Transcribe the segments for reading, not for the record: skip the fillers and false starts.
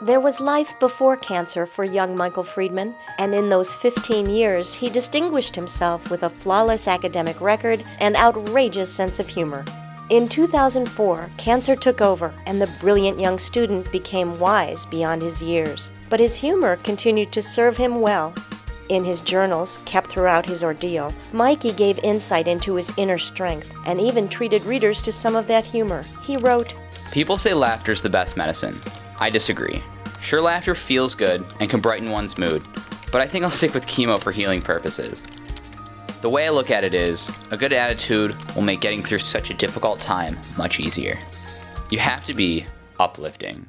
There was life before cancer for young Michael Friedman, and in those 15 years, he distinguished himself with a flawless academic record and outrageous sense of humor. In 2004, cancer took over, and the brilliant young student became wise beyond his years. But his humor continued to serve him well. In his journals, kept throughout his ordeal, Mikey gave insight into his inner strength and even treated readers to some of that humor. He wrote, "People say laughter's the best medicine. I disagree. Sure, laughter feels good and can brighten one's mood, but I think I'll stick with chemo for healing purposes. The way I look at it is, a good attitude will make getting through such a difficult time much easier. You have to be uplifting."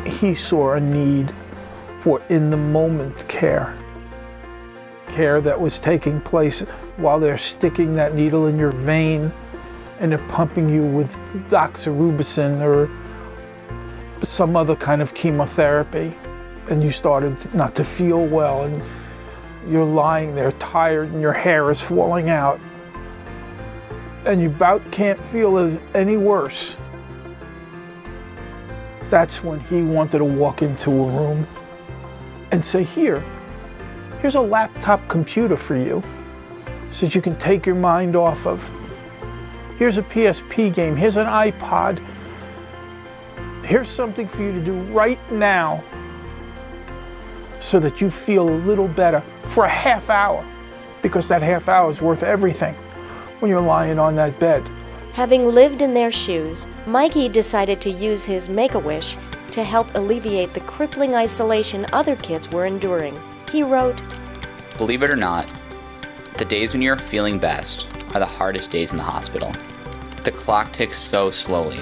He saw a need for in-the-moment care. Care that was taking place while they're sticking that needle in your vein and they're pumping you with doxorubicin or some other kind of chemotherapy. And you started not to feel well and you're lying there tired and your hair is falling out. And you about can't feel it any worse. That's when he wanted to walk into a room and say, here's a laptop computer for you so that you can take your mind off of. Here's a PSP game, here's an iPod. Here's something for you to do right now so that you feel a little better for a half hour, because that half hour is worth everything when you're lying on that bed. Having lived in their shoes, Mikey decided to use his Make-A-Wish to help alleviate the crippling isolation other kids were enduring. He wrote, "Believe it or not, the days when you're feeling best are the hardest days in the hospital. The clock ticks so slowly.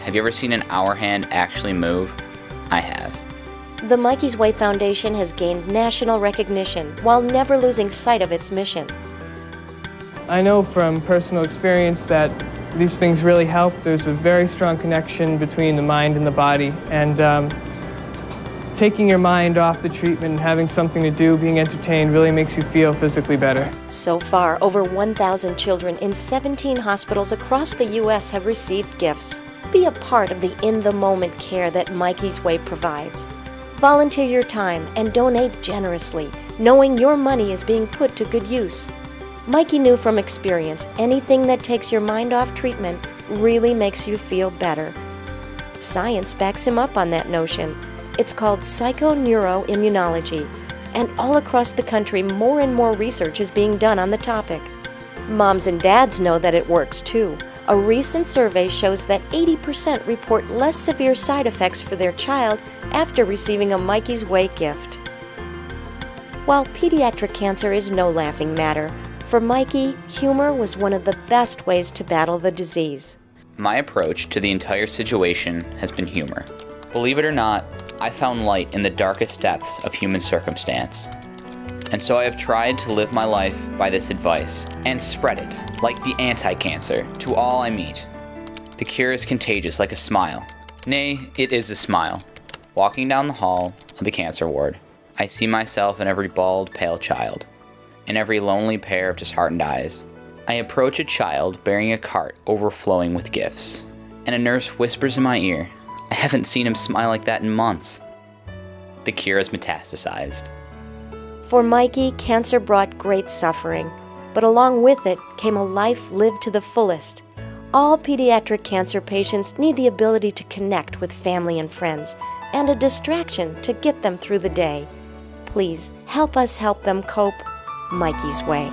Have you ever seen an hour hand actually move? I have." The Mikey's Way Foundation has gained national recognition while never losing sight of its mission. I know from personal experience that these things really help. There's a very strong connection between the mind and the body, and taking your mind off the treatment and having something to do, being entertained, really makes you feel physically better. So far, over 1,000 children in 17 hospitals across the U.S. have received gifts. Be a part of the in-the-moment care that Mikey's Way provides. Volunteer your time and donate generously, knowing your money is being put to good use. Mikey knew from experience, anything that takes your mind off treatment really makes you feel better. Science backs him up on that notion. It's called psychoneuroimmunology, and all across the country more and more research is being done on the topic. Moms and dads know that it works too. A recent survey shows that 80% report less severe side effects for their child after receiving a Mikey's Way gift. While pediatric cancer is no laughing matter, for Mikey, humor was one of the best ways to battle the disease. My approach to the entire situation has been humor. Believe it or not, I found light in the darkest depths of human circumstance. And so I have tried to live my life by this advice and spread it, like the anti-cancer, to all I meet. The cure is contagious like a smile. Nay, it is a smile. Walking down the hall of the cancer ward, I see myself in every bald, pale child, in every lonely pair of disheartened eyes. I approach a child bearing a cart overflowing with gifts, and a nurse whispers in my ear, "I haven't seen him smile like that in months." The cure is metastasized. For Mikey, cancer brought great suffering, but along with it came a life lived to the fullest. All pediatric cancer patients need the ability to connect with family and friends, and a distraction to get them through the day. Please help us help them cope Mikey's Way.